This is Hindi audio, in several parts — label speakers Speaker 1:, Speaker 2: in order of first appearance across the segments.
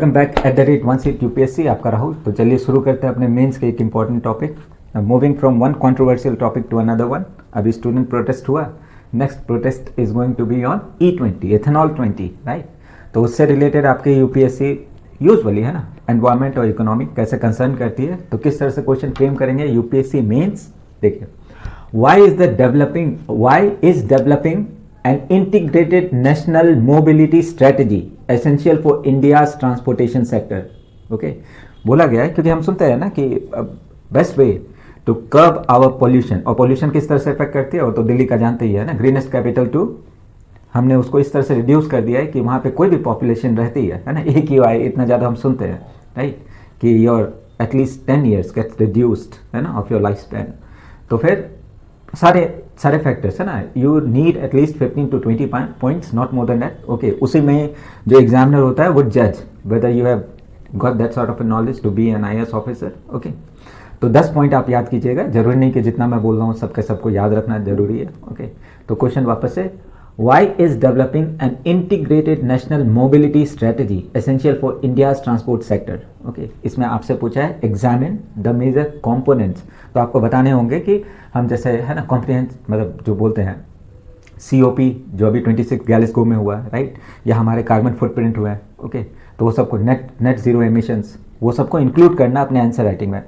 Speaker 1: Welcome back @1seat UPSC। आपका राहुल। तो चलिए शुरू करते हैं अपने मेंस के एक important topic. Moving from one controversial topic to another one. अभी स्टूडेंट प्रोटेस्ट हुआ, next protest is going to be on E20 ethanol 20, right. तो उससे रिलेटेड आपके यूपीएससी यूजुअली है ना एनवायरमेंट और इकोनॉमिक कैसे कंसर्न करती है, तो किस तरह से क्वेश्चन फ्रेम करेंगे यूपीएससी मेंस। देखिए, why is developing an integrated national mobility strategy essential for India's transportation sector। Okay, बोला गया है क्योंकि हम सुनते हैं ना कि best way to curb our pollution, और पोल्यूशन किस तरह से इफेक्ट करती है वो तो दिल्ली का जानते ही है ना, ग्रीनेस्ट कैपिटल टू। हमने उसको इस तरह से रिड्यूस कर दिया है कि वहाँ पे कोई भी पॉपुलेशन रहती है ना, एक ही आए, इतना ज़्यादा हम सुनते हैं राइट, कि your at least 10 years gets reduced है ना ऑफ योर लाइफ स्पैन। तो फिर सारे फैक्टर्स है ना, you need at least 15 to 20 points, not more than that. Okay, उसी में जो एग्जामिनर होता है वो जज whether you have got that sort of knowledge to be an IAS officer. Okay, तो 10 पॉइंट आप याद कीजिएगा, जरूरी नहीं कि जितना मैं बोल रहा हूँ सबको याद रखना जरूरी है। ओके, तो क्वेश्चन वापस से, why is developing an integrated national mobility strategy essential for India's transport sector? Okay, इसमें आपसे पूछा है examine the major components। तो आपको बताने होंगे कि हम जैसे है ना कॉम्प्रिहेंस, मतलब जो बोलते हैं COP जो अभी 26 ग्लासगो में हुआ है राइट, या हमारे कार्बन फुटप्रिंट हुआ है। ओके, तो वो सबको नेट जीरो एमिशंस वो सबको इंक्लूड करना अपने आंसर राइटिंग में।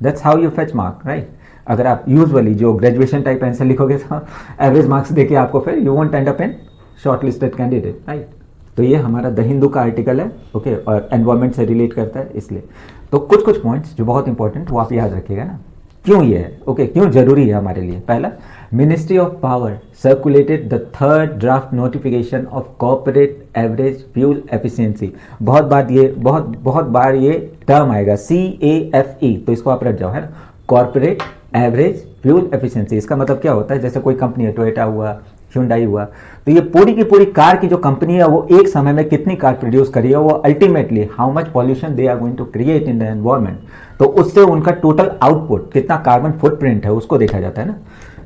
Speaker 1: That's how you fetch mark right. अगर आप यूजुअली जो ग्रेजुएशन टाइप आंसर लिखोगे तो एवरेज मार्क्स देके आपको फिर you won't and up in short listed candidate right. तो ये हमारा द हिंदू का आर्टिकल है। ओके, और एनवायरमेंट से रिलेट करता है इसलिए। तो कुछ पॉइंट्स जो बहुत इंपॉर्टेंट वो आप याद रखिएगा ना, क्यों ये है। ओके, क्यों जरूरी है हमारे लिए। पहला, ministry of power circulated the third draft notification of corporate average fuel efficiency. बहुत बार ये टर्म आएगा CAFE, तो इसको आप रट जाओ है ना, कॉर्पोरेट एवरेज फ्यूल एफिशिएंसी। इसका मतलब क्या होता है, जैसे कोई कंपनी है, टोयोटा हुआ, ह्यूंडई हुआ, तो ये पूरी की पूरी कार की जो कंपनी है वो एक समय में कितनी कार प्रोड्यूस करी है, वो ultimately how much pollution they are going to create in the environment, तो उससे उनका टोटल आउटपुट कितना कार्बन फुटप्रिंट है उसको देखा जाता है ना।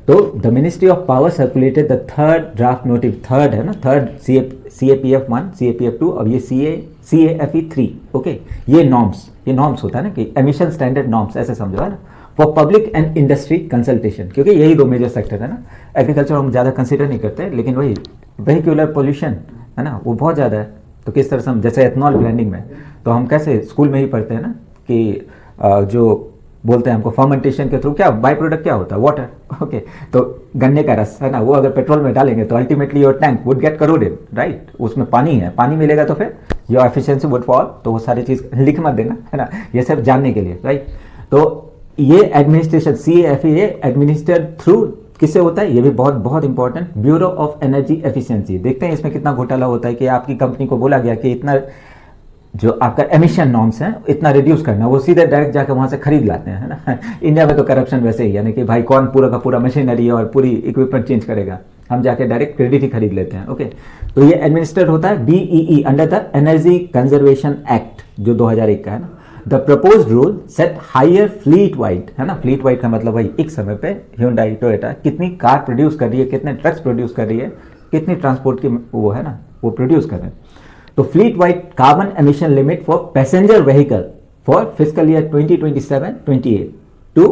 Speaker 1: तो the ministry of power circulated the third draft notif, third है ना, थर्ड CAPF1 CAPF2 और ये CAFE3। ओके, ये नॉर्म्स होता है ना कि एमिशन स्टैंडर्ड नॉर्म्स, ऐसे समझो है ना, for public and industry consultation, क्योंकि यही दो मेजर सेक्टर है ना। एग्रीकल्चर हम ज़्यादा कंसिडर नहीं करते, लेकिन वही वेहिकुलर पोल्यूशन है ना वो बहुत ज़्यादा है। तो किस तरह से हम, जैसे एथनॉल ब्लेंडिंग में तो हम कैसे स्कूल में ही पढ़ते हैं ना कि जो बोलते हैं हमको फर्मेंटेशन के थ्रू क्या बाय प्रोडक्ट क्या होता है, वाटर। ओके, तो गन्ने का रस है ना, वो अगर पेट्रोल में डालेंगे तो ultimately your tank would get corroded right, उसमें पानी है, पानी मिलेगा तो फिर योर एफिशिएंसी वुड फॉल। तो वो सारी चीज़ लिख मत देना है ना, ये सब जानने के लिए राइट। तो ये एडमिनिस्ट्रेशन CAFE एडमिनिस्ट्रेट थ्रू किससे होता है, ये भी बहुत important, bureau of energy efficiency. देखते हैं इसमें कितना घोटाला होता है कि आपकी कंपनी को बोला गया कि इतना जो आपका एमिशन नॉर्म्स है इतना रिड्यूस करना, वो सीधे डायरेक्ट जाकर वहां से खरीद लाते हैं है ना। इंडिया में तो करप्शन वैसे ही, यानी कि भाई कौन पूरा का पूरा मशीनरी और पूरी इक्विपमेंट चेंज करेगा, हम जाके डायरेक्ट क्रेडिट ही खरीद लेते हैं। ओके, तो ये एडमिनिस्ट्रेट होता है BEE under the energy conservation act जो 2001 का है ना। The proposed rule set higher fleet wide है ना, फ्लीट वाइड का मतलब भाई एक समय पे ह्यूंडई टोयोटा कितनी कार प्रोड्यूस कर रही है, कितने ट्रक्स प्रोड्यूस कर रही है, कितनी ट्रांसपोर्ट की वो है ना वो प्रोड्यूस कर रहे हैं। तो fleet wide carbon emission limit for passenger vehicle for physical year 2027-28 to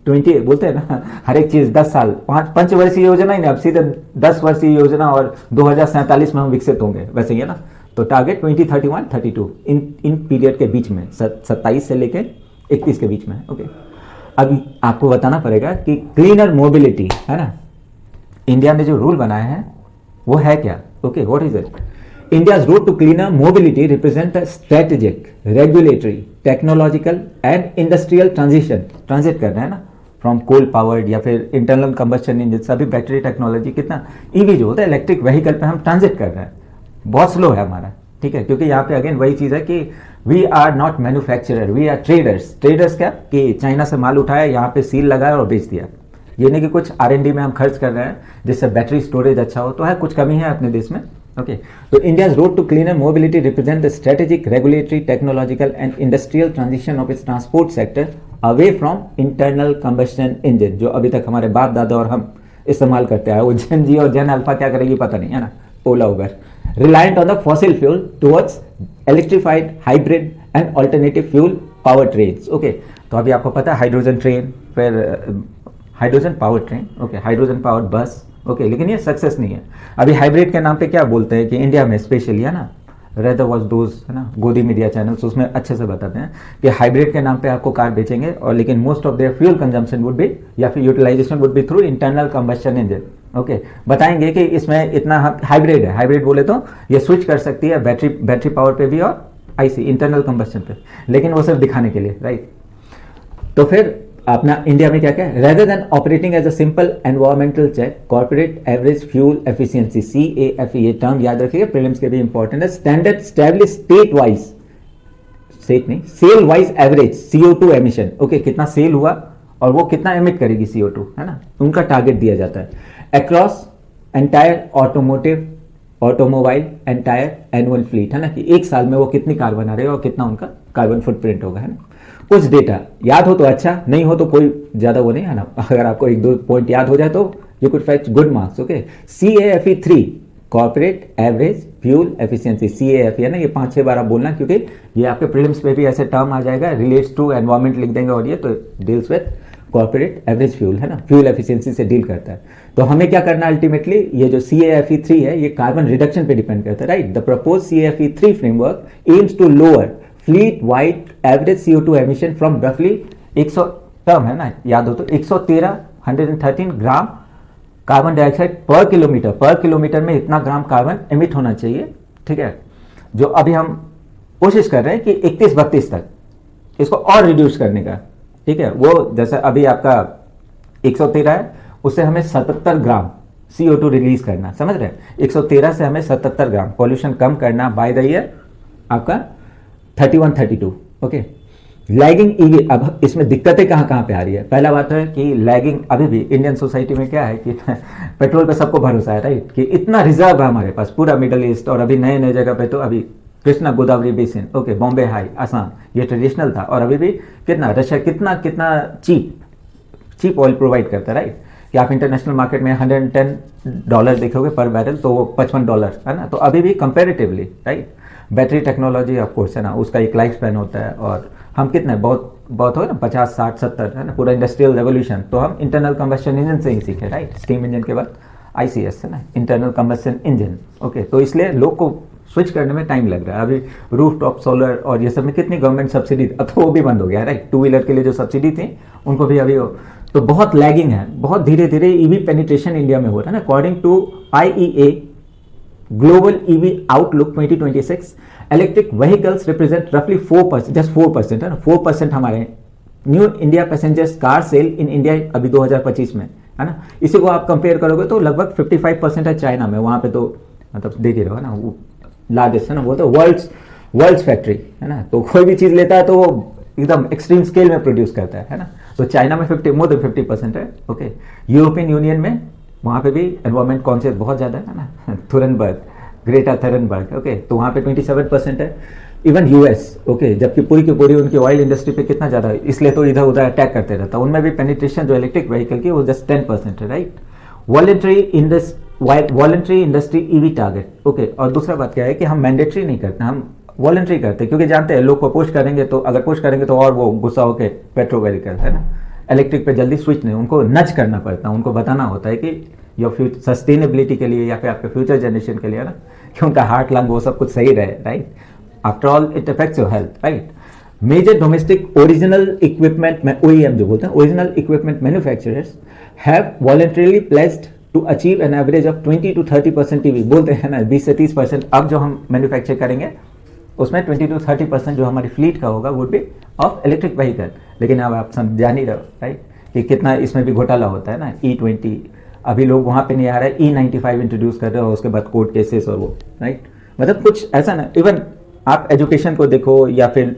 Speaker 1: 28 बोलते हैं ना, हर एक चीज 10 साल, 5 पंचवर्षीय योजना ही नहीं, अब सीधे 10 वर्षीय योजना, और 2047 में हम विकसित होंगे, वैसे ही है ना। तो टारगेट 2031-32 इन पीरियड के बीच में, 27 से लेकर 31 के बीच में। ओके, अब आपको बताना पड़ेगा कि क्लीनर मोबिलिटी है ना, इंडिया ने जो रूल बनाया है वो है क्या। Okay, what is it. India's road to cleaner mobility represent a strategic, regulatory, technological and industrial transition। Transit करना है ना फ्रॉम कोल पावर्ड या फिर इंटरनल कंबस्शन इंजन, सभी बैटरी टेक्नोलॉजी, कितना EV जो होता है इलेक्ट्रिक व्हीकल पे हम ट्रांजिट कर रहे हैं। बहुत स्लो है हमारा, ठीक है, क्योंकि यहाँ पे अगेन वही चीज़ है कि we are not manufacturer, we are traders. Traders क्या कि चाइना से माल उठाया, यहाँ पे सील लगाया और बेच दिया। ये नहीं कि कुछ R&D में हम खर्च कर रहे हैं जिससे बैटरी स्टोरेज अच्छा हो, तो है कुछ कमी है अपने देश में। Okay, so India's road to cleaner mobility represents the strategic, regulatory, technological and industrial transition of its transport sector away from internal combustion engine, जो अभी तक हमारे बाप दादा और हम इस्तेमाल करते हैं। वो जेन जी और जेन अल्फा क्या करेगी पता नहीं है ना, ओला उबर, reliant on the fossil fuel towards electrified, hybrid and alternative fuel power trains. Okay, तो अभी आपको पता है हाइड्रोजन ट्रेन, फिर hydrogen power train, okay, hydrogen power बस, ओके, लेकिन ये सक्सेस नहीं है। अभी हाइब्रिड के नाम पे क्या बोलते हैं कि इंडिया में स्पेशली, है ना, रेदर वॉच दोज, है ना, गोदी मीडिया चैनल्स, उसमें अच्छे से बताते हैं कि हाइब्रिड के नाम पे आपको कार बेचेंगे, और लेकिन most of their fuel consumption would be या फिर utilization would be through internal combustion engine. Okay, बताएंगे कि इसमें इतना हाइब्रिड है, हाइब्रिड बोले तो ये स्विच कर सकती है बैटरी पावर पे भी और आईसी इंटरनल कंबस्शन पे, लेकिन वो सिर्फ दिखाने के लिए, राइट। तो फिर अपना इंडिया में क्या क्या है, rather than operating as a simple environmental check, corporate average fuel efficiency, CAFE, ये टर्म याद रखिएगा, प्रीलिम्स के भी इंपॉर्टेंट है। Standard establish state wise, state नहीं, sale wise average CO2 emission, okay, कितना सेल हुआ और वो कितना एमिट करेगी CO2, है ना, उनका टारगेट दिया जाता है। Across entire automobile entire annual fleet, है ना, कि एक साल में वो कितनी कार बना रहे हो और कितना उनका कार्बन फुटप्रिंट होगा, है ना। कुछ डेटा याद हो तो अच्छा, नहीं हो तो कोई ज्यादा वो नहीं, है ना, अगर आपको एक दो पॉइंट याद हो जाए तो you could fetch good marks. Okay, CAFE 3, corporate average fuel efficiency, CAFE, है ना, ये 5-6 बार आप बोलना, क्योंकि ये आपके प्रीलिम्स में भी ऐसे टर्म आ जाएगा, रिलेट्स टू एनवायरमेंट लिख देंगे, और ये तो deals with corporate average fuel, है ना, फ्यूल एफिशिएंसी से डील करता है। तो हमें क्या करना है अल्टीमेटली, ये जो CAFE 3 है ये कार्बन रिडक्शन पे डिपेंड करता है, right. The propose CAFE 3 framework aims to lower fleet wide average CO2 emission from रफली 100 टर्म, है ना, याद हो तो 113 gram carbon dioxide per kilometre में इतना ग्राम कार्बन एमिट होना चाहिए, ठीक है। जो अभी हम कोशिश कर रहे हैं कि 31-32 तक इसको और रिड्यूस करने का, ठीक है। वो जैसे अभी आपका 113 है, उससे हमें 77 ग्राम CO2 रिलीज करना, समझ रहे हैं, 113 से हमें 77 ग्राम पॉल्यूशन कम करना बाय द ईयर आपका 31-32। ओके, लैगिंग ईवी, अब इसमें दिक्कतें कहाँ कहाँ पे आ रही है। पहला बात है कि लैगिंग, अभी भी इंडियन सोसाइटी में क्या है कि पेट्रोल पे सबको भरोसा है, राइट, कि इतना रिजर्व है हमारे पास पूरा मिडल ईस्ट, और अभी नए नए जगह पे तो अभी Krishna Godavari basin, okay, Bombay high, Assam, ये ट्रेडिशनल था, और अभी भी कितना रशिया कितना चीप ऑयल प्रोवाइड करता है, राइट, कि आप इंटरनेशनल मार्केट में $110 देखोगे पर बैरल, तो वो $55, है ना। तो अभी भी comparatively, right, battery technology of course, है ना, उसका एक लाइफ स्पैन होता है, और हम कितने बहुत हो ना 50, 60, 70, है ना, पूरा इंडस्ट्रियल रेवोल्यूशन तो हम इंटरनल कंबस्शन इंजन से ही सीखे, राइट, स्टीम इंजन के बाद ICS, है ना, इंटरनल कंबस्शन इंजन। ओके, तो इसलिए लोग को स्विच करने में टाइम लग रहा है। अभी रूफ टॉप सोलर और ये सब में कितनी गवर्नमेंट सब्सिडी, अब तो वो भी बंद हो गया, राइट, 2 व्हीलर के लिए जो सब्सिडी थी उनको भी अभी तो बहुत लैगिंग है, बहुत धीरे धीरे EV पेनिट्रेशन इंडिया में हो रहा है ना। According to IEA global EV outlook 2026, electric vehicles represent रफली 4%, जस्ट 4%, है ना, 4% हमारे new India passengers car sale in India अभी 2025 में, है ना। इसी को आप कंपेयर करोगे तो लगभग 55% है चाइना में, वहां पे तो मतलब देख ही रहो, है ना, वो लार्जेस्ट, है ना, वो तो वर्ल्ड्स फैक्ट्री, है ना। तो कोई भी चीज लेता है तो वो एकदम एक्सट्रीम स्केल में प्रोड्यूस करता है ना। तो चाइना में मोर देन 50% है। ओके, यूरोपियन यूनियन में वहाँ पे भी एनवायरमेंट कॉन्शियस बहुत ज़्यादा है ना, थुरनबर्ग, ग्रेटा थुरनबर्ग, ओके, तो वहाँ पे 27% है। इवन US, ओके, जबकि पूरी की पूरी उनकी ऑयल इंडस्ट्री पे कितना ज़्यादा है, इसलिए तो इधर उधर अटैक करते रहता है। उनमें भी पेनिट्रेशन जो इलेक्ट्रिक व्हीकल की वो जस्ट 10% है, right. Voluntary industry EV target, okay. और दूसरा बात क्या है कि हम मैंडेटरी नहीं करते, हम वॉलंटरी करते, क्योंकि जानते हैं लोग को पुश करेंगे तो अगर पुश करेंगे तो और वो गुस्सा होकर पेट्रोल व्हीकल, है ना, इलेक्ट्रिक पे जल्दी स्विच नहीं, उनको नच करना पड़ता है, उनको बताना होता है कि योर सस्टेनेबिलिटी के लिए या फिर आपके फ्यूचर जनरेशन के लिए, है ना, कि उनका हार्ट लंग वो सब कुछ सही रहे, right. After all it affects your health, right. Major domestic original equipment में OEM जो बोलते हैं, original equipment manufacturers have voluntarily placed to achieve an average of 20 to 30% EV, बोलते हैं ना 20 से 30%। अब जो हम मैन्युफैक्चर करेंगे उसमें 20 to 30% जो हमारी फ्लीट का होगा would be of electric vehicle. लेकिन अब आप जान ही रहे हो, राइट, कि कितना इसमें भी घोटाला होता है ना। E20 अभी लोग वहाँ पे नहीं आ रहा है, E95 इंट्रोड्यूस कर रहे हो, उसके बाद कोर्ट केसेस और वो, राइट। मतलब कुछ ऐसा ना, इवन आप एजुकेशन को देखो या फिर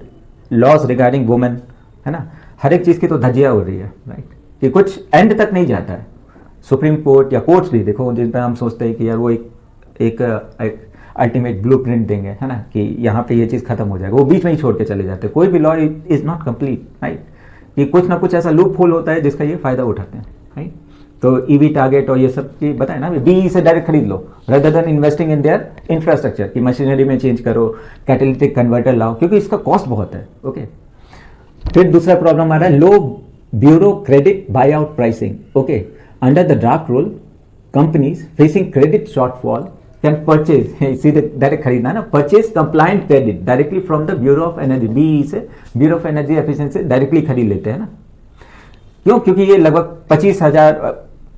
Speaker 1: लॉज रिगार्डिंग वुमेन, है ना, हर एक चीज़ की तो धज्जियाँ हो रही है, राइट, कि कुछ एंड तक नहीं जाता है। सुप्रीम कोर्ट या कोर्ट्स भी देखो जिन पर हम सोचते हैं कि यार वो एक अल्टीमेट ब्लूप्रिंट देंगे, है ना, कि यहाँ पे ये चीज़ खत्म हो जाएगा, वो बीच में ही छोड़ के चले जाते हैं। कोई भी law is not complete, right, कि कुछ ना कुछ ऐसा लूप होल होता है जिसका ये फायदा उठाते हैं, राइट। तो ईवी टारगेट और ये सब की बताए ना, बीई से डायरेक्ट खरीद लो rather than investing in their infrastructure की मशीनरी में चेंज करो, कैटेलिटिक कन्वर्टर लाओ, क्योंकि इसका कॉस्ट बहुत है। ओके, फिर दूसरा प्रॉब्लम आ रहा है low bureau credit buy out pricing. Okay, under the draft rule companies facing credit shortfall can purchase, सीधे डायरेक्ट खरीदना है ना, purchase compliant credit directly from the bureau of energy, BE से, bureau of energy efficiency directly खरीद लेते हैं ना। क्यों? क्योंकि ये लगभग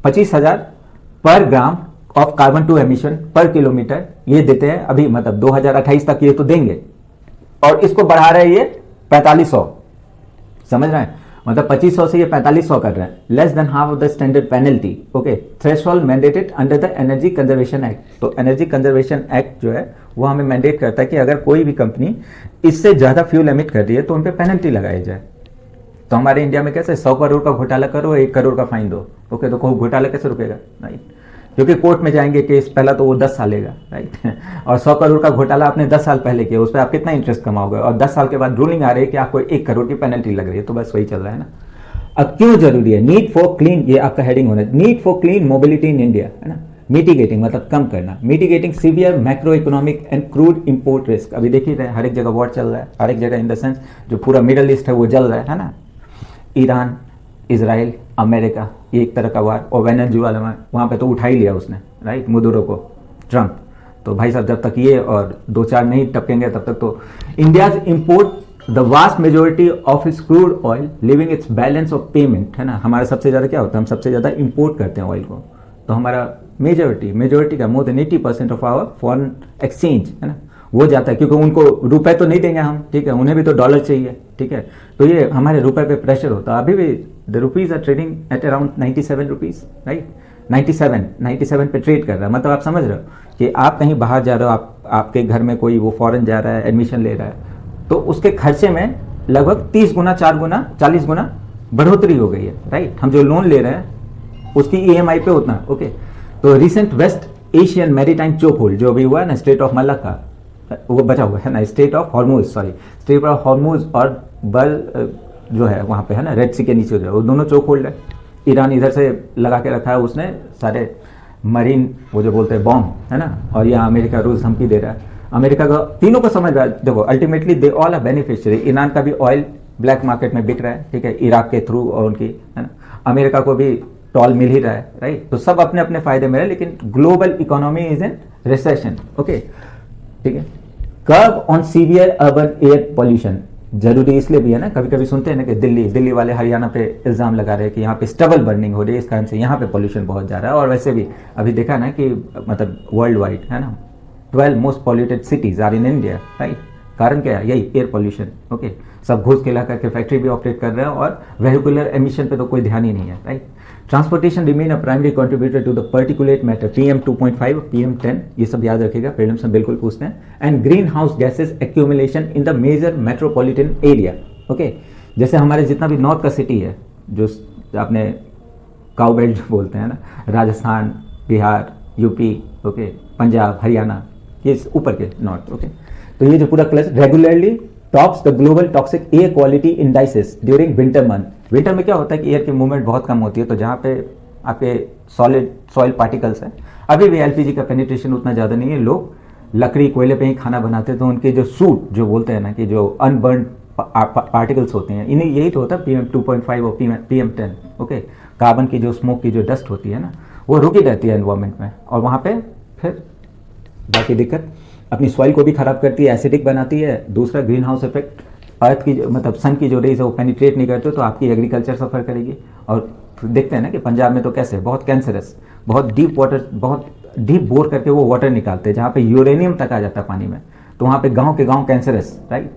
Speaker 1: 25,000 पर gram of carbon to emission पर किलोमीटर ये देते हैं अभी, मतलब 2028 तक ये तो देंगे, और इसको बढ़ा रहे हैं ये 4500, समझ रहे हैं, मतलब 2500 से ये 4500 कर रहे हैं, less than half of the standard penalty. Okay, threshold mandated under the energy conservation act. तो एनर्जी कंजर्वेशन एक्ट जो है वो हमें मैंडेट करता है कि अगर कोई भी कंपनी इससे ज्यादा फ्यूल एमिट कर रही है तो उन पर पेनल्टी लगाई जाए। तो हमारे इंडिया में कैसे 100 करोड़ का घोटाला करो, 1 करोड़ का फाइन दो। ओके, तो घोटाला कैसे रुकेगा? राइट, क्योंकि कोर्ट में जाएंगे केस, पहला तो वो 10 साल लेगा। राइट, और 100 करोड़ का घोटाला आपने 10 साल पहले किया, उस पर आप कितना इंटरेस्ट कमाओगे, और 10 साल के बाद रूलिंग आ रही है कि आपको 1 करोड़ की पेनल्टी लग रही है। तो बस वही चल रहा है ना। अब क्यों जरूरी है? नीड फॉर क्लीन, ये आपका हेडिंग होना है, need for clean mobility in India, है ना। मिटिगेटिंग मतलब कम करना, mitigating severe macro economic and crude import risk. अभी देखिए हर एक जगह वॉर चल रहा है, हर एक जगह इन द सेंस जो पूरा मिडल ईस्ट है वो जल रहा है ना। ईरान, इजराइल, अमेरिका, ये एक तरह का वार, और वेनेजुएला में वहाँ पे तो उठा ही लिया उसने, राइट, मुदुरो को, ट्रम्प। तो भाई साहब जब तक ये और 2-4 नहीं टपकेंगे तब तक तो India's import the vast majority of its crude oil living it's balance of payment, है ना। हमारा सबसे ज़्यादा क्या होता है, हम सबसे ज़्यादा इंपोर्ट करते हैं ऑयल को, तो हमारा मेजोरिटी का more than 80% of our foreign exchange, है ना, वो जाता है, क्योंकि उनको रुपए तो नहीं देंगे हम, ठीक है, उन्हें भी तो डॉलर चाहिए, ठीक है। तो ये हमारे रुपए पे प्रेशर होता है। अभी भी the rupees are trading at around 97 rupees, right, 97 पे ट्रेड कर रहा है। मतलब आप समझ रहे हो कि आप कहीं बाहर जा रहे हो, आपके घर में कोई वो फॉरेन जा रहा है, एडमिशन ले रहा है, तो उसके खर्चे में लगभग 30 गुना, 4 गुना, 40 गुना बढ़ोतरी हो गई है, राइट। हम जो लोन ले रहे हैं उसकी EMI पे उतना। ओके, तो रिसेंट वेस्ट एशियन मैरीटाइम चोक होल्ड जो अभी हुआ है ना, स्टेट ऑफ मलक्का, वो बचा हुआ है ना, स्टेट ऑफ हॉर्मुज और बल जो है वहाँ पे, है ना, रेड सी के नीचे जो है वो दोनों चोक होल्ड है। ईरान इधर से लगा के रखा है उसने सारे मरीन, वो जो बोलते हैं बॉम्ब, है ना, और यहाँ अमेरिका रूस धमकी दे रहा है। अमेरिका का तीनों को समझ रहा है, देखो ultimately they all are beneficiary. Iran का भी ऑयल ब्लैक मार्केट में बिक रहा है, ठीक है, इराक के थ्रू, और उनकी, है ना, अमेरिका को भी टॉल मिल ही रहा है, राइट। तो सब अपने अपने फायदे में है, लेकिन global economy is in recession. Okay, ठीक है। Curb on severe urban air pollution जरूरी इसलिए भी है ना, कभी कभी सुनते हैं ना कि दिल्ली वाले हरियाणा पे इल्जाम लगा रहे हैं कि यहाँ पे स्टबल बर्निंग हो रही है, इस कारण से यहाँ पे पॉल्यूशन बहुत जा रहा है। और वैसे भी अभी देखा ना कि मतलब वर्ल्ड वाइड, है ना, 12 most polluted cities are in India, right. कारण क्या है? यही एयर पॉल्यूशन। ओके, सब घूस के ला करके फैक्ट्री भी ऑपरेट कर रहे हैं और वेहिकुलर एमिशन पे तो कोई ध्यान ही नहीं है, right. Transportation remain a primary contributor to the particulate matter, PM 2.5, PM 10, ये सब याद रखिएगा, प्रीलिम्स में बिल्कुल पूछते हैं। And green house gases accumulation in the major metropolitan area. Okay, जैसे हमारे जितना भी नॉर्थ का सिटी है, जो आपने काउ बेल्ट बोलते हैं ना, राजस्थान, बिहार, यूपी, ओके, पंजाब, हरियाणा, ये ऊपर के नॉर्थ। ओके, तो ये जो पूरा cluster regularly tops the global toxic air quality indices during winter month. Winter में क्या होता है कि एयर की मूवमेंट बहुत कम होती है, तो जहाँ पे आपके सॉइल पार्टिकल्स हैं, अभी भी LPG का पेनिट्रेशन उतना ज़्यादा नहीं है, लोग लकड़ी कोयले पे ही खाना बनाते हैं, तो उनके जो सूट जो बोलते हैं ना कि जो अनबर्न पार्टिकल्स होते हैं, इन्हें यही तो होता है PM 2.5 और PM 10। ओके, कार्बन की जो स्मोक की जो डस्ट होती है ना, वो रुकी रहती है एनवायरमेंट में, और वहाँ पे फिर बाकी दिक्कत अपनी सॉइल को भी खराब करती है, एसिडिक बनाती है। दूसरा ग्रीन हाउस इफेक्ट, अर्थ की मतलब सन की जो रेज है वो पेनिट्रेट नहीं करते, तो आपकी एग्रीकल्चर सफ़र करेगी। और देखते हैं ना कि पंजाब में तो कैसे बहुत कैंसरस, बहुत डीप वाटर, बहुत डीप बोर करके वो वाटर निकालते हैं जहाँ पे यूरेनियम तक आ जाता है पानी में, तो वहाँ पे गाँव के गाँव कैंसरस, राइट।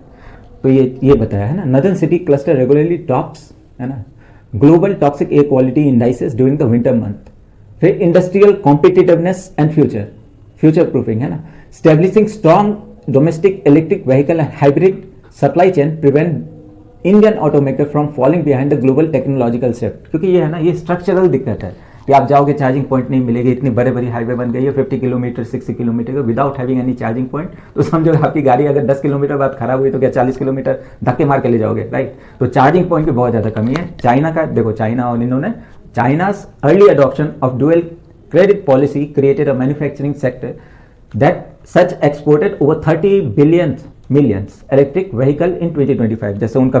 Speaker 1: तो ये बताया है ना। Northern city cluster regularly tops, है ना, global toxic air quality indices during the winter month. फिर industrial competitiveness and future proofing, है ना, establishing strong domestic electric vehicle and hybrid supply chain prevent Indian automaker from falling behind the global technological shift. क्योंकि ये है ना, ये स्ट्रक्चरल दिक्कत है कि आप जाओगे चार्जिंग पॉइंट नहीं मिलेगी, इतनी बड़े बड़ी हाईवे बन गई है 50 किलोमीटर 60 किलोमीटर का without having any charging point. तो समझो आपकी गाड़ी अगर 10 किलोमीटर बाद खराब हुई तो क्या 40 किलोमीटर धक्के मार के ले जाओगे, राइट। तो चार्जिंग पॉइंट की बहुत ज़्यादा कमी है। चाइना का देखो, चाइना और इन्होंने China's early adoption of dual credit policy created a manufacturing sector that such exported over 30 billion millions electric vehicle in 2025। जैसे उनका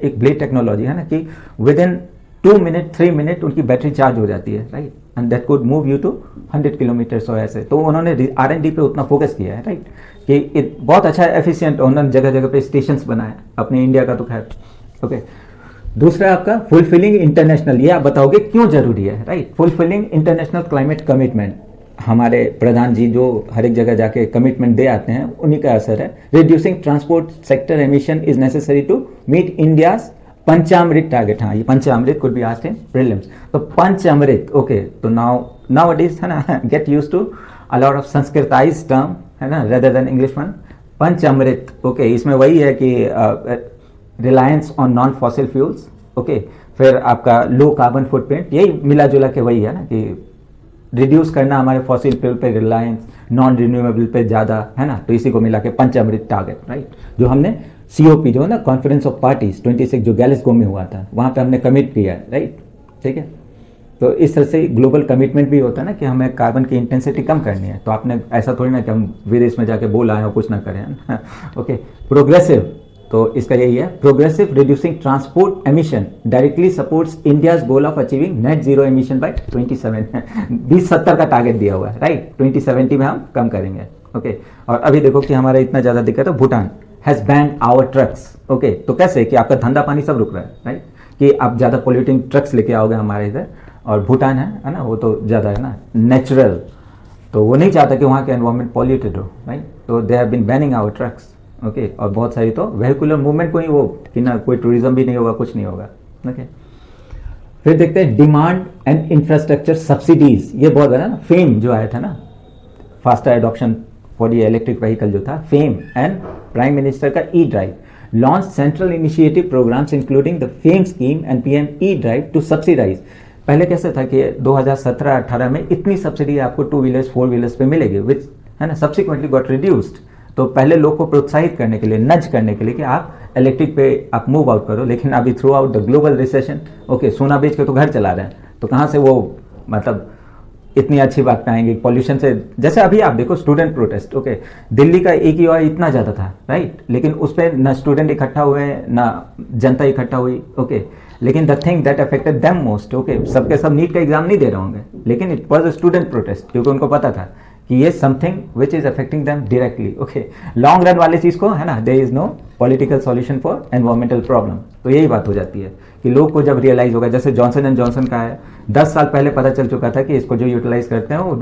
Speaker 1: एक ब्लेड टेक्नोलॉजी है ना कि विद इन 2 मिनट 3 मिनट उनकी बैटरी चार्ज हो जाती है, right, and that could move you to 100 kilometre और ऐसे। तो उन्होंने R&D पे उतना फोकस किया है, राइट, कि बहुत अच्छा एफिशिएंट उन्होंने जगह जगह पे स्टेशन बनाए अपने इंडिया का तो खैर ओके। दूसरा आपका फुलफिलिंग इंटरनेशनल, ये आप बताओगे क्यों जरूरी है, right. Fulfilling international climate commitment, हमारे प्रधान जी जो हर एक जगह जाके कमिटमेंट दे आते हैं उन्हीं का असर है। Reducing transport sector emission is necessary to meet India's Panchamrit target. हाँ, ये Panchamrit could be asked in prelims. तो पंचामृत, ओके, तो नाउ इट इज है ना, get used to a lot of Sanskritised term है ना rather than English one. Panchamrit, okay, इसमें वही है कि reliance on non fossil fuels, okay, फिर आपका लो कार्बन फुटप्रिंट, यही मिला जुला के वही है ना कि रिड्यूस करना हमारे फॉसिल फ्यूल पे रिलायंस, नॉन रिन्यूएबल पे ज़्यादा, है ना। तो इसी को मिला के पंचामृत टारगेट, राइट, जो हमने COP जो है ना कॉन्फ्रेंस ऑफ पार्टीज 26 जो गैलिस्को में हुआ था वहाँ पे हमने कमिट किया है, राइट, ठीक है। तो इस तरह से ग्लोबल कमिटमेंट भी होता है ना कि हमें कार्बन की इंटेंसिटी कम करनी है। तो आपने ऐसा थोड़ी ना कि हम विदेश में जाके बोल आए और कुछ ना करें, ओके। प्रोग्रेसिव, तो इसका यही है, progressive reducing transport emission directly supports India's goal of achieving net zero emission by 2070 का टारगेट दिया हुआ है, राइट। 2070 में हम कम करेंगे, ओके। और अभी देखो कि हमारा इतना ज्यादा दिक्कत है, Bhutan has banned our trucks, okay. तो कैसे कि आपका धंधा पानी सब रुक रहा है, राइट, कि आप ज्यादा पोल्यूटिंग ट्रक्स लेके आओगे हमारे इधर। और भूटान है ना, वो तो ज्यादा है ना नेचुरल, तो वो नहीं चाहता कि वहाँ के एनवायरमेंट पॉल्यूटेड हो, राइट। तो they have been banning our trucks, okay. और बहुत सारी तो वेहिकुलर मूवमेंट को ही वो कि ना कोई टूरिज्म भी नहीं होगा, कुछ नहीं होगा, ओके। फिर देखते हैं डिमांड एंड इंफ्रास्ट्रक्चर सब्सिडीज, ये बहुत है ना, फेम जो आया था ना, फास्टर एडॉप्शन फॉर ये इलेक्ट्रिक व्हीकल जो था, फेम एंड प्राइम मिनिस्टर का e drive launch central initiative programmes including the FAME scheme and PM e drive to subsidise. पहले कैसे था कि 2017-18 में इतनी सब्सिडी आपको 2 व्हीलर्स 4 व्हीलर्स पे मिलेगी, विच है ना सब्सिक्वेंटली गॉट रिड्यूस्ड। तो पहले लोग को प्रोत्साहित करने के लिए, नज करने के लिए कि आप इलेक्ट्रिक पे आप मूव आउट करो, लेकिन अभी through out the global recession, okay, सोना बेच के तो घर चला रहे हैं, तो कहाँ से वो मतलब इतनी अच्छी बात पाएंगे पॉल्यूशन से। जैसे अभी आप देखो स्टूडेंट प्रोटेस्ट, ओके, दिल्ली का AQI इतना ज़्यादा था, राइट, लेकिन उस पर ना स्टूडेंट इकट्ठा हुए ना जनता इकट्ठा हुई, ओके। लेकिन the thing that affected them most, okay, सबके सब नीट का एग्जाम नहीं दे रहे होंगे, लेकिन it was a student protest, क्योंकि उनको पता था कि ये something which is affecting them directly, okay. Long run वाले चीज को है ना, there is no political solution for environmental problem. तो यही बात हो जाती है कि लोग को जब रियलाइज होगा, जैसे जॉनसन एंड जॉनसन का है, 10 साल पहले पता चल चुका था कि इसको जो यूटिलाइज करते हैं वो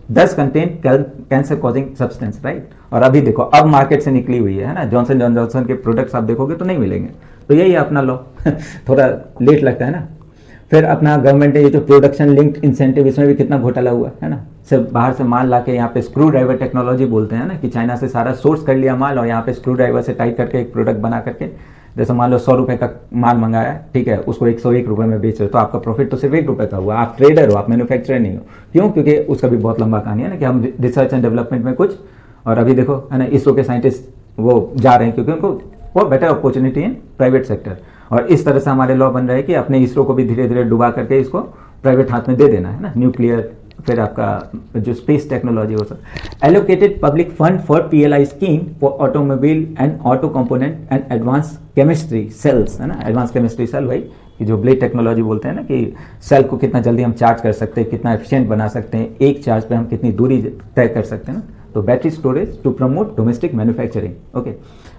Speaker 1: does contain cancer causing substance, right. और अभी देखो अब मार्केट से निकली हुई है ना, जॉनसन जॉनसन के प्रोडक्ट्स आप देखोगे तो नहीं मिलेंगे। तो यही है अपना लॉ थोड़ा लेट लगता है ना। फिर अपना गवर्नमेंट ने ये जो प्रोडक्शन लिंक्ड इंसेंटिव, इसमें भी कितना घोटाला हुआ है ना। सिर्फ बाहर से माल लाके यहाँ पे स्क्रू ड्राइवर टेक्नोलॉजी बोलते हैं ना, कि चाइना से सारा सोर्स कर लिया माल और यहाँ पे स्क्रू ड्राइवर से टाइट करके एक प्रोडक्ट बना करके, जैसे मान लो 100 रुपए का माल मंगाया, ठीक है, उसको 101 रुपए में बेच रहे हो, तो आपका प्रॉफिट तो सिर्फ 1 रुपए का हुआ। आप ट्रेडर हो, आप मैन्युफैक्चरर नहीं हो। क्यों? क्योंकि उसका भी बहुत लंबा कहानी है ना, कि हम रिसर्च एंड डेवलपमेंट में कुछ, और अभी देखो है ना इसरो के साइंटिस्ट वो जा रहे हैं क्योंकि उनको बहुत बेटर अपॉर्चुनिटी है प्राइवेट सेक्टर। और इस तरह से हमारे लॉ बन रहा है कि अपने इसरो को भी धीरे धीरे डुबा करके इसको प्राइवेट हाथ में दे देना है ना, न्यूक्लियर, फिर आपका जो स्पेस टेक्नोलॉजी हो सब। Allocated public fund for PLI scheme for automobile and auto component and advance chemistry cells, है ना, एडवांस केमिस्ट्री सेल, भाई कि जो ब्लेड टेक्नोलॉजी बोलते हैं ना, कि सेल को कितना जल्दी हम चार्ज कर सकते हैं, कितना एफिशिएंट बना सकते हैं, एक चार्ज पे हम कितनी दूरी तय कर सकते हैं ना। तो battery storage to promote domestic manufacturing, okay.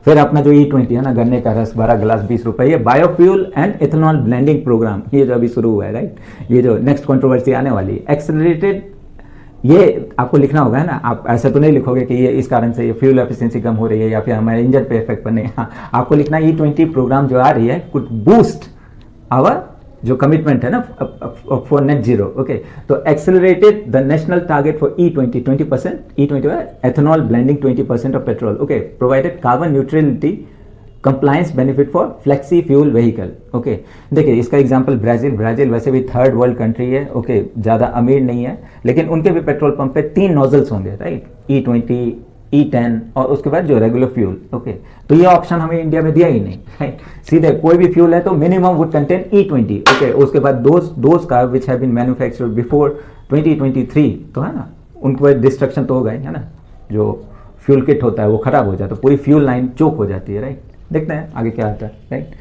Speaker 1: फिर अपना जो E20 है ना, गन्ने का रस 12 गिलास 20 रुपए, ये biofuel and ethanol blending programme, ये जो अभी शुरू हुआ है, राइट, ये जो नेक्स्ट कंट्रोवर्सी आने वाली है। एक्सेलरेटेड, ये आपको लिखना होगा है ना, आप ऐसे तो नहीं लिखोगे कि ये इस कारण से ये फ्यूल एफिशिएंसी कम हो रही है या फिर हमारे इंजन पे इफेक्ट पड़ने, हाँ, आपको लिखना E20 प्रोग्राम जो आ रही है कुड बूस्ट आवर जो कमिटमेंट है ना फॉर नेट जीरो, ओके। तो accelerated the national target for E20 20%, E20 ethanol blending 20% of petrol, okay, provided carbon neutrality compliance benefit for flexi fuel vehicle, okay. देखिए इसका एग्जांपल ब्राजील वैसे भी थर्ड वर्ल्ड कंट्री है, ओके, ज़्यादा अमीर नहीं है, लेकिन उनके भी पेट्रोल पंप पे 3 नोजल्स होंगे, राइट, E20, E10 और उसके बाद जो रेगुलर फ्यूल। ओके, तो ये ऑप्शन हमें इंडिया में दिया ही नहीं, राइट। सीधे कोई भी फ्यूल है तो minimum would contain E20। Okay, उसके बाद those car which have been manufactured before 2023, तो है ना, उनको डिस्ट्रक्शन तो होगा ही, है ना। जो फ्यूल किट होता है वो खराब हो जाता है, पूरी फ्यूल लाइन चोक हो जाती है, राइट। देखते हैं आगे क्या आता है, राइट।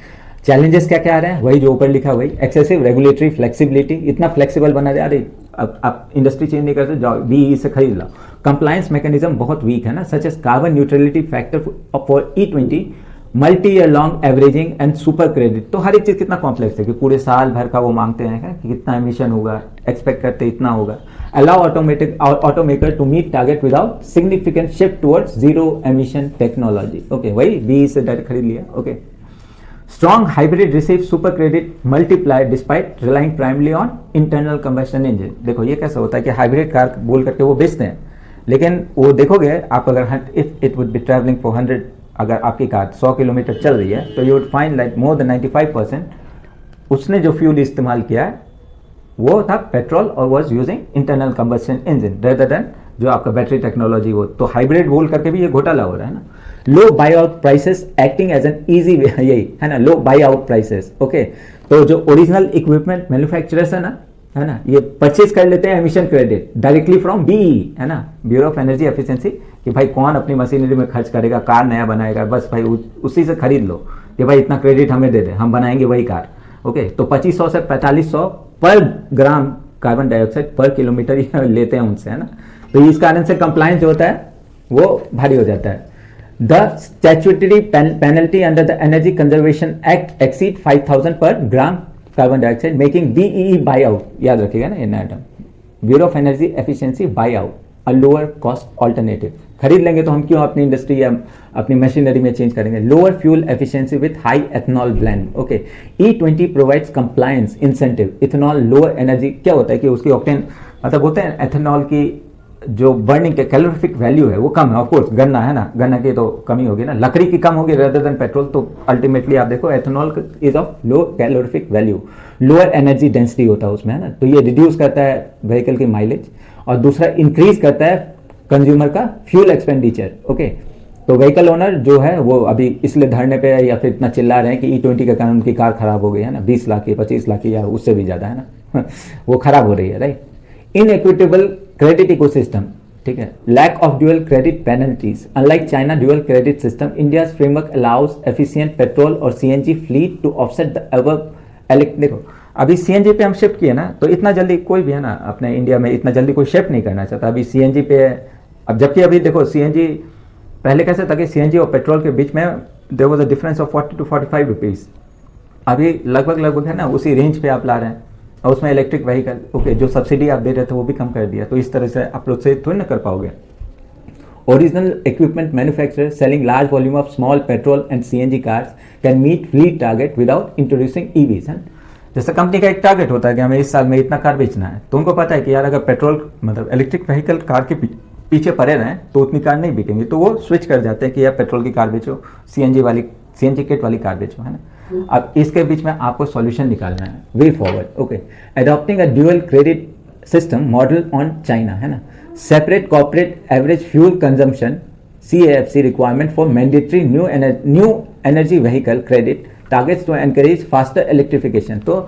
Speaker 1: चैलेंजेस क्या क्या आ रहे हैं, वही जो ऊपर लिखा वही। एक्सेसिव रेगुलेटरी फ्लेक्सिबिलिटी, इतना फ्लेक्सिबल बना दे, अरे अब आप इंडस्ट्री चेंज नहीं करते, जाओ बीई से खरीद लो। कंप्लायंस मैकेनिज्म बहुत वीक है ना, such as carbon neutrality factor for E20, multi year long averaging and super credit. तो हर एक चीज कितना कॉम्प्लेक्स है कि पूरे साल भर का वो मांगते हैं कि कितना एमिशन होगा, एक्सपेक्ट करते इतना होगा। Allow automaker to meet target without significant shift towards zero emission technology. Okay, वही बीई से डायरेक्ट खरीद लिया। Okay, strong hybrid receive super credit multiply despite relying primarily on internal combustion engine। देखो ये कैसा होता है कि हाइब्रिड कार बोल करके वो बेचते हैं, लेकिन वो देखोगे आप अगर if it would be travelling for 100, अगर आपकी कार 100 किलोमीटर चल रही है तो you would find like more than 95% उसने जो फ्यूल इस्तेमाल किया है वो था पेट्रोल और was using internal combustion engine rather than जो आपका बैटरी टेक्नोलॉजी हो। तो हाइब्रिड बोल करके भी ये घोटाला हो रहा है ना। Low buy out prices acting as an easy, यही है ना, low buy out prices. Okay, तो जो ओरिजिनल इक्विपमेंट मैन्युफैक्चरर्स है ना, ये परचेज कर लेते हैं emission credit directly from BEE, है ना, ब्यूरो ऑफ एनर्जी एफिशिएंसी, कि भाई कौन अपनी मशीनरी में खर्च करेगा, कार नया बनाएगा, बस भाई उसी से खरीद लो कि भाई इतना क्रेडिट हमें दे दे, हम बनाएंगे वही कार। ओके, तो 2500 से 4500 पर ग्राम कार्बन डाइऑक्साइड पर किलोमीटर लेते हैं उनसे, है ना। तो इस कारण से कंप्लायंस जो होता है वो भारी हो जाता है। The statutory penalty under the energy conservation act exceed 5000 पर ग्राम carbon dioxide making BEE by out, याद रखिएगा ना ये नया term, bureau of energy efficiency by out a lower cost alternative. खरीद लेंगे तो हम क्यों अपनी इंडस्ट्री या अपनी मशीनरी में चेंज करेंगे। Lower fuel efficiency with high ethanol blend. Okay, E20 provides compliance incentive. Ethanol lower energy, क्या होता है कि उसकी ऑक्टेन मतलब होते हैं एथेनॉल की जो बर्निंग के कैलोरीफिक वैल्यू है वो कम है। ऑफकोर्स गन्ना है ना, गन्ना की तो कमी होगी ना, लकड़ी की कम होगी रेदर देन पेट्रोल। तो अल्टीमेटली आप देखो ethanol is of low calorific value, lower energy density होता है उसमें, है ना। तो ये रिड्यूस करता है व्हीकल की माइलेज, और दूसरा इंक्रीज करता है कंज्यूमर का फ्यूल एक्सपेंडिचर। ओके, तो व्हीकल ओनर जो है वो अभी इसलिए धरने पे या फिर इतना चिल्ला रहे हैं कि E20 के कारण उनकी कार खराब हो गई है ना, 20 लाख की 25 लाख की या उससे भी ज्यादा, है ना वो खराब हो रही है, राइट। इनइक्विटेबल क्रेडिट इकोसिस्टम, ठीक है, lack of dual credit penalties. Unlike China dual credit system, India's framework allows efficient petrol और CNG fleet to offset the above. देखो अभी सीएनजी पे हम शिफ्ट किए ना, तो इतना जल्दी कोई भी है ना अपने इंडिया में इतना जल्दी कोई शिफ्ट नहीं करना चाहता अभी सीएनजी पे। अब जबकि अभी देखो सीएनजी पहले कैसे था कि सीएनजी और पेट्रोल के बीच में there was a difference of 40 to 45 rupees, अभी लगभग है ना उसी रेंज पे आप ला रहे हैं। और उसमें इलेक्ट्रिक व्हीकल, ओके, जो सब्सिडी आप दे रहे थे वो भी कम कर दिया। तो इस तरह से आप लोग से थोड़ी ना कर पाओगे। Original equipment manufacturer selling large volume of small petrol and CNG cars can meet fleet target without introducing EVs. जैसे कंपनी का एक टारगेट होता है कि हमें इस साल में इतना कार बेचना है, तो उनको पता है कि यार अगर पेट्रोल मतलब इलेक्ट्रिक व्हीकल कार के पीछे पड़े रहें तो उतनी कार नहीं बिकेंगी, तो वो स्विच कर जाते हैं कि यार पेट्रोल की कार बेचो, सीएनजी किट वाली कार बेचो, है ना। अब इसके बीच में आपको सॉल्यूशन निकालना है, way forward. Okay, adopting a dual credit system model on China, है ना। Separate corporate average fuel consumption CAFC requirement for mandatory new energy vehicle credit targets to encourage faster electrification. तो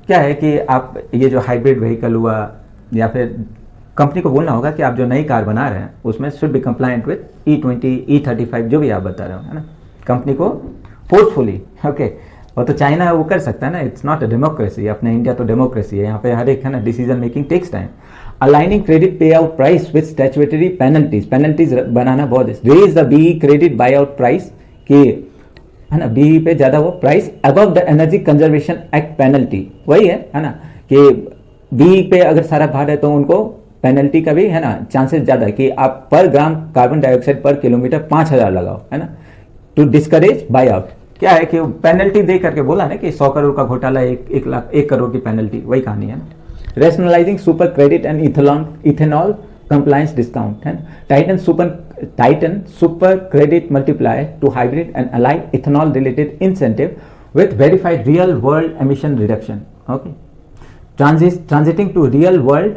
Speaker 1: क्या है कि आप ये जो हाइब्रिड व्हीकल हुआ या फिर कंपनी को बोलना होगा कि आप जो नई कार बना रहे हैं उसमें should be compliant with E20 E35 जो भी आप बता रहे हो, है ना, कंपनी को फोर्सफुली। ओके, और तो चाइना है वो कर सकता है ना, इट्स नॉट अ डेमोक्रेसी। अपने इंडिया तो डेमोक्रेसी है, यहाँ पे हर एक है ना decision making takes time. Aligning credit pay out price with statutory penalties बनाना बहुत है। Raise the BE credit buy out price की, है ना, बीई पे ज्यादा वो price above the energy conservation act penalty. वही है ना, कि बीई पे अगर सारा भार है तो उनको पेनल्टी का भी है ना चांसेस ज्यादा है कि आप पर ग्राम कार्बन डाइऑक्साइड पर किलोमीटर 5000 लगाओ, है ना, टू डिस्करेज बाई आउट। क्या है कि पेनल्टी दे करके बोला ना कि 100 करोड़ का घोटाला 1 करोड़ की पेनल्टी, वही कहानी है ना। Rationalising super credit and ethanol compliance discount, है tighten super credit multiply to hybrid and allied ethanol related incentive with verified real world emission reduction. Okay, transitioning to real world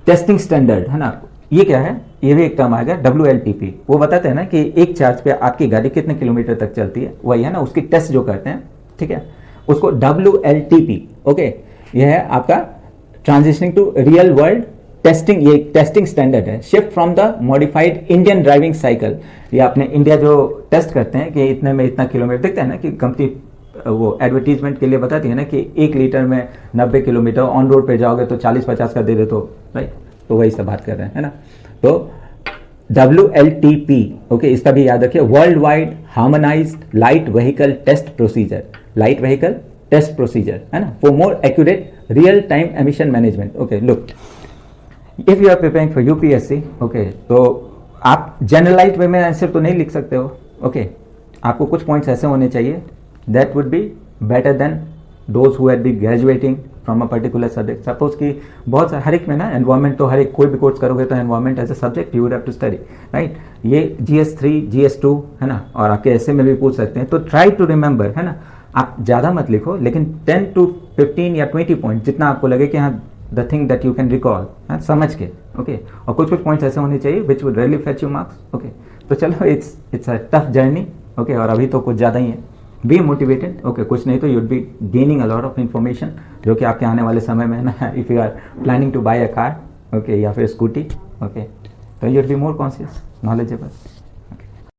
Speaker 1: testing standard, है ना, ये क्या है, ये भी एक टर्म आएगा WLTP। वो बताते हैं ना कि एक चार्ज पे आपकी गाड़ी कितने किलोमीटर तक चलती है, वही है ना, उसकी टेस्ट जो करते हैं, ठीक है, उसको WLTP। ओके, ये है आपका transitioning to real world testing, ये टेस्टिंग स्टैंडर्ड है। Shift from the modified Indian driving cycle, ये अपने इंडिया जो टेस्ट करते हैं कि इतने में इतना किलोमीटर, दिखता है ना कि कंपनी वो एडवर्टीजमेंट के लिए बताती है ना कि 1 लीटर में 90 किलोमीटर, ऑन रोड पे जाओगे तो 40-50 का दे दे, तो राइट, तो वही सब बात कर रहे हैं, है ना। तो WLTP, ओके, इसका भी याद रखिए, world wide harmonised light vehicle test procedure, light vehicle test procedure, है ना, for more accurate real time emission management. Okay, look, if you are preparing for UPSC, okay, तो आप जनरलाइज्ड वे में आंसर तो नहीं लिख सकते हो। ओके, आपको कुछ पॉइंट्स ऐसे होने चाहिए that would be better than those who had be graduating from a particular subject. Suppose कि बहुत हर एक में ना एनवायरमेंट, तो हर एक कोई भी कोर्स करोगे तो environment as a subject you would have to study, right. ये GS3 GS2 है ना, और आपके ऐसे में भी पूछ सकते हैं, तो ट्राई टू रिमेंबर, है ना, आप ज़्यादा मत लिखो, लेकिन 10 to 15 या 20 पॉइंट जितना आपको लगे कि हाँ the thing that you can recall, समझ के, ओके। और कुछ कुछ पॉइंट्स ऐसे होने चाहिए which would really fetch you marks. Okay, तो चलो, it's a tough journey, okay, और अभी तो कुछ ज़्यादा ही है। बी मोटिवेटेड, ओके, कुछ नहीं तो you'd be gaining a lot of information, जो कि आपके आने वाले समय में ना, if you are planning to buy a car, okay, या फिर स्कूटी, ओके, तो you'd be more conscious, knowledgeable.